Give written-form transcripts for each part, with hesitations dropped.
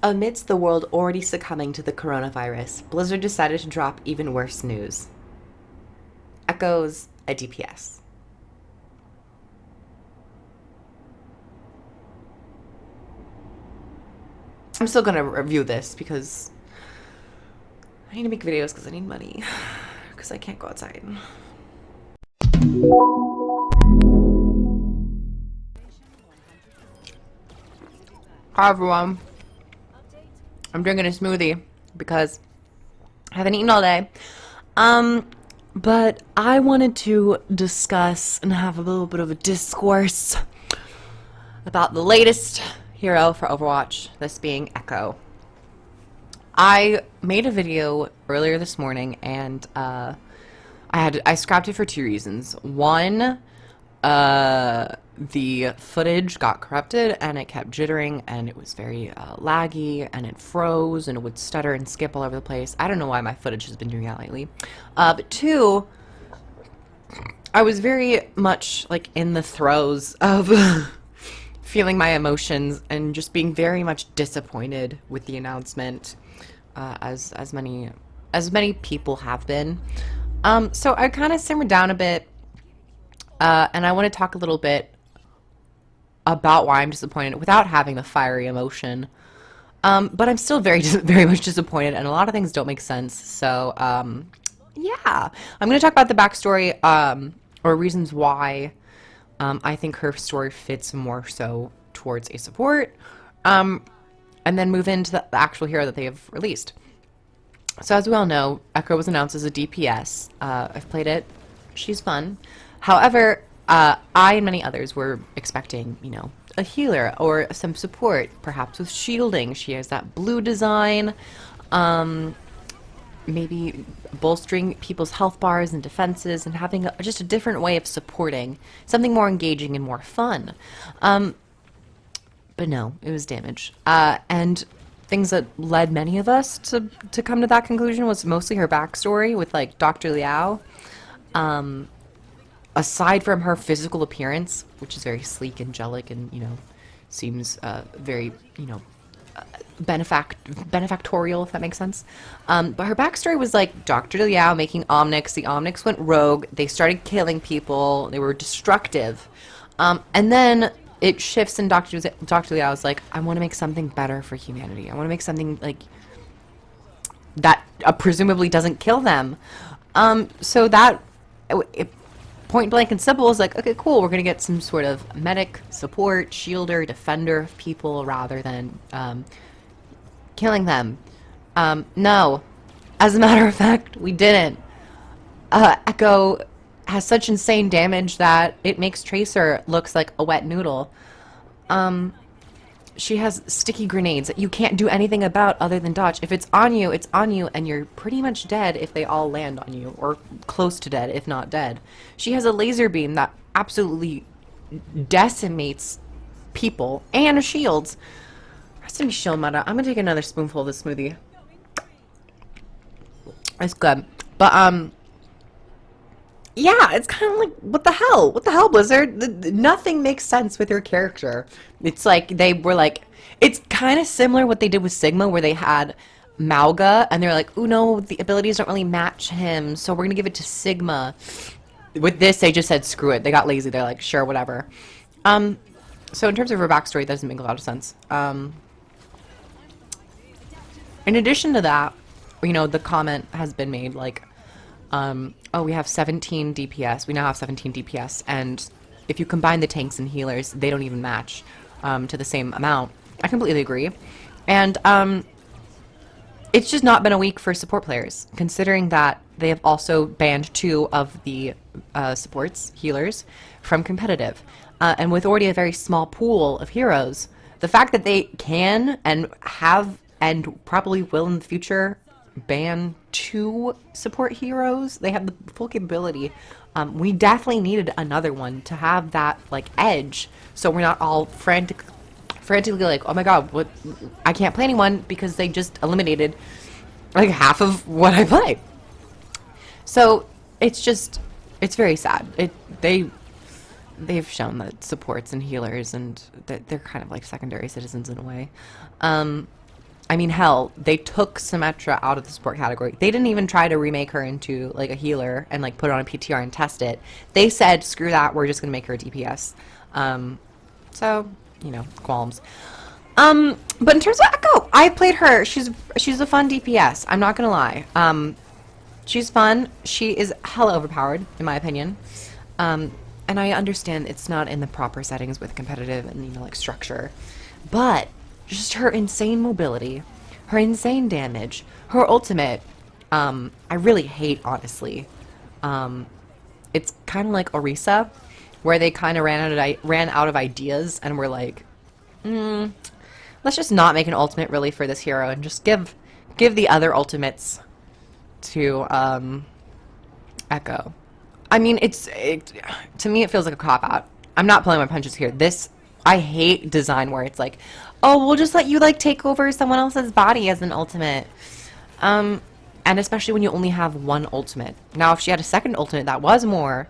Amidst the world already succumbing to the coronavirus, Blizzard decided to drop even worse news. Echoes a DPS. I'm still gonna review this because I need to make videos because I need money. Because I can't go outside. Hi everyone. I'm drinking a smoothie because I haven't eaten all day. But I wanted to discuss and have a little bit of a discourse about the latest hero for Overwatch, this being Echo. I made a video earlier this morning and I scrapped it for two reasons. One, the footage got corrupted and it kept jittering and it was very laggy and it froze and it would stutter and skip all over the place. I don't know why my footage has been doing that lately. But two, I was very much like in the throes of feeling my emotions and just being very much disappointed with the announcement, as many people have been. So I kind of simmered down a bit, and I want to talk a little bit about why I'm disappointed without having the fiery emotion. But I'm still very much disappointed, and a lot of things don't make sense. So, yeah, I'm going to talk about the backstory, or reasons why I think her story fits more so towards a support, and then move into the actual hero that they have released. So as we all know, Echo was announced as a DPS. I've played it. She's fun. However, I and many others were expecting, a healer or some support, perhaps with shielding. She has that blue design, maybe bolstering people's health bars and defenses and having just a different way of supporting, something more engaging and more fun. But no, it was damage. And things that led many of us to come to that conclusion was mostly her backstory with like Dr. Liao. Aside from her physical appearance, which is very sleek, angelic, and seems very benefactorial, if that makes sense. But her backstory was like Dr. Liao making Omnics. The Omnics went rogue. They started killing people. They were destructive. And then it shifts and Dr. Liao is like, I want to make something better for humanity. I want to make something like that presumably doesn't kill them. So that, point blank and simple, is like, okay, cool, we're going to get some sort of medic, support, shielder, defender of people rather than killing them. No. As a matter of fact, we didn't. Echo has such insane damage that it makes Tracer looks like a wet noodle. She has sticky grenades that you can't do anything about other than dodge. If it's on you, and you're pretty much dead if they all land on you, or close to dead, if not dead. She has a laser beam that absolutely decimates people and shields. Rest in peace, Shilmata. I'm gonna take another spoonful of this smoothie. It's good. But, yeah, it's kind of like, what the hell? What the hell, Blizzard? Nothing makes sense with your character. It's like, they were like, it's kind of similar what they did with Sigma, where they had Mauga, and they're like, oh no, the abilities don't really match him, so we're gonna give it to Sigma. With this, they just said, screw it. They got lazy. They're like, sure, whatever. So in terms of her backstory, that doesn't make a lot of sense. In addition to that, the comment has been made, like, oh, we have 17 DPS. We now have 17 DPS, and if you combine the tanks and healers, they don't even match to the same amount. I completely agree. And it's just not been a week for support players, considering that they have also banned 2 of the supports, healers, from competitive. And with already a very small pool of heroes, the fact that they can and have and probably will in the future ban 2 support heroes, they have the full capability. We definitely needed another one to have that like edge, so we're not all frantically like, oh my god, what, I can't play anyone because they just eliminated like half of what I play. So it's very sad. They've shown that supports and healers and that they're kind of like secondary citizens in a way. I mean, hell, they took Symmetra out of the support category. They didn't even try to remake her into like a healer and like put it on a PTR and test it. They said, screw that, we're just gonna make her a DPS. So, you know, qualms. But in terms of Echo, I played her. She's a fun DPS. I'm not gonna lie. She's fun. She is hella overpowered, in my opinion. And I understand it's not in the proper settings with competitive and, you know, like structure. But just her insane mobility, her insane damage, her ultimate, I really hate, honestly. It's kind of like Orisa, where they kind of ran out of ideas and were like, let's just not make an ultimate really for this hero and just give the other ultimates to Echo. I mean, to me it feels like a cop-out. I'm not pulling my punches here. I hate design where it's like, oh, we'll just let you like take over someone else's body as an ultimate. And especially when you only have one ultimate. Now, if she had a second ultimate that was more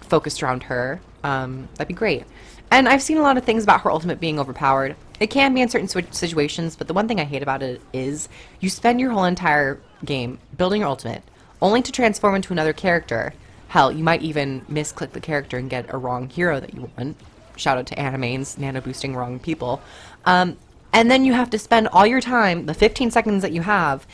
focused around her, that'd be great. And I've seen a lot of things about her ultimate being overpowered. It can be in certain situations, but the one thing I hate about it is you spend your whole entire game building your ultimate, only to transform into another character. Hell, you might even misclick the character and get a wrong hero that you want. Shout out to Animains, nano boosting wrong people. And then you have to spend all your time, the 15 seconds that you have,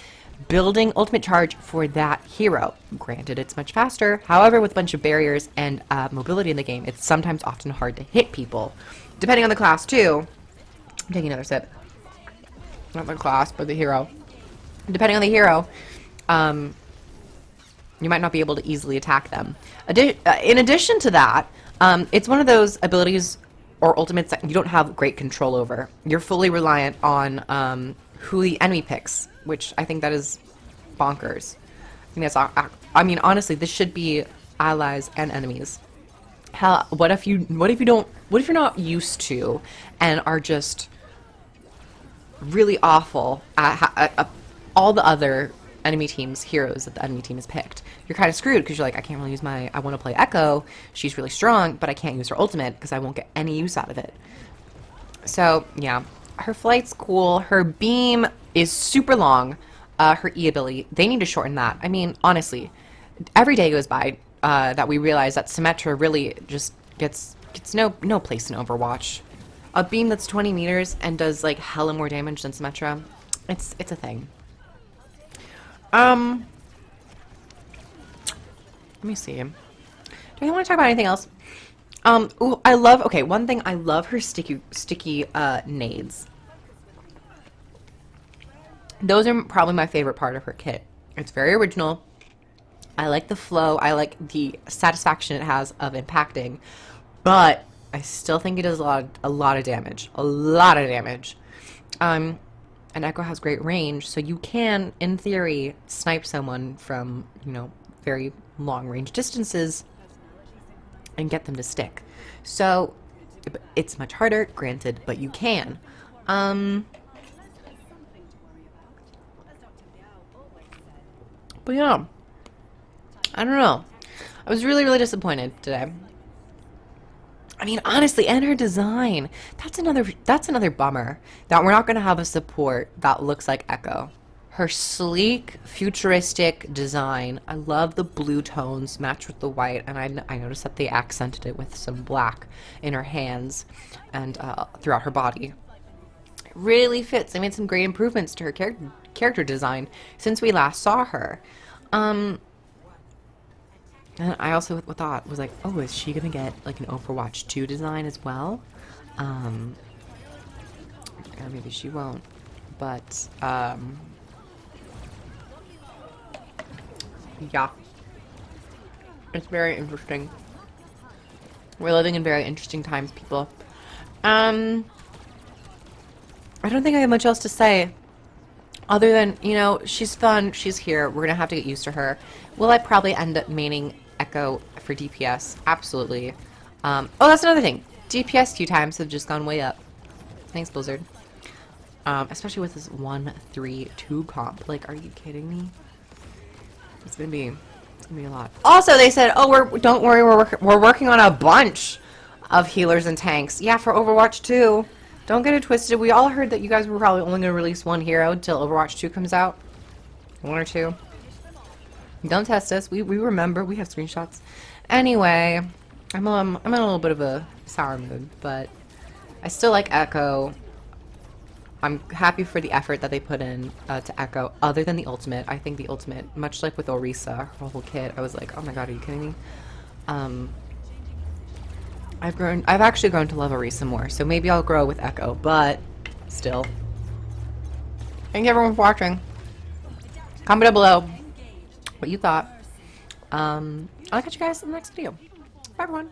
building ultimate charge for that hero. Granted, it's much faster. However, with a bunch of barriers and mobility in the game, it's sometimes often hard to hit people. Depending on the class, too. I'm taking another sip. Not the class, but the hero. Depending on the hero, you might not be able to easily attack them. In addition to that, it's one of those abilities or ultimates that you don't have great control over. You're fully reliant on who the enemy picks, which I think that is bonkers. I think that's, I mean, honestly, this should be allies and enemies. Hell, what if you're not used to and are just really awful at all the other enemy team's heroes that the enemy team has picked? You're kind of screwed because you're like, I can't really use I want to play Echo. She's really strong, but I can't use her ultimate because I won't get any use out of it. So, yeah. Her flight's cool. Her beam is super long. Her E ability, they need to shorten that. I mean, honestly, every day goes by that we realize that Symmetra really just gets no place in Overwatch. A beam that's 20 meters and does like hella more damage than Symmetra, it's a thing. Let me see. Do I want to talk about anything else? Ooh, one thing, I love her sticky nades. Those are probably my favorite part of her kit. It's very original. I like the flow. I like the satisfaction it has of impacting, but I still think it does a lot of damage. A lot of damage. And Echo has great range, so you can, in theory, snipe someone from, you know, very long range distances and get them to stick. So it's much harder, granted, but you can. But yeah, I don't know. I was really, really disappointed today. I mean, honestly, and her design. That's another bummer. That we're not going to have a support that looks like Echo. Her sleek, futuristic design. I love the blue tones match with the white, and I noticed that they accented it with some black in her hands and throughout her body. It really fits. They made some great improvements to her character design since we last saw her. And I also thought, was like, oh, is she gonna get like an Overwatch 2 design as well? Or maybe she won't. But yeah, it's very interesting. We're living in very interesting times, people. I don't think I have much else to say. Other than, you know, she's fun, she's here, we're gonna have to get used to her. Will I probably end up maining Echo for DPS? Absolutely. Oh, that's another thing. DPS queue times have just gone way up. Thanks, Blizzard. Especially with this 1-3-2 comp. Like, are you kidding me? It's gonna be a lot. Also, they said, oh, don't worry, we're working on a bunch of healers and tanks. Yeah, for Overwatch 2. Don't get it twisted. We all heard that you guys were probably only going to release one hero until Overwatch 2 comes out. One or two. Don't test us. We remember. We have screenshots. Anyway, I'm in a little bit of a sour mood, but I still like Echo. I'm happy for the effort that they put in to Echo, other than the ultimate. I think the ultimate, much like with Orisa, her whole kit, I was like, oh my god, are you kidding me? I've actually grown to love Orisa more, so maybe I'll grow with Echo, but still. Thank you everyone for watching. Comment down below what you thought. I'll catch you guys in the next video. Bye everyone.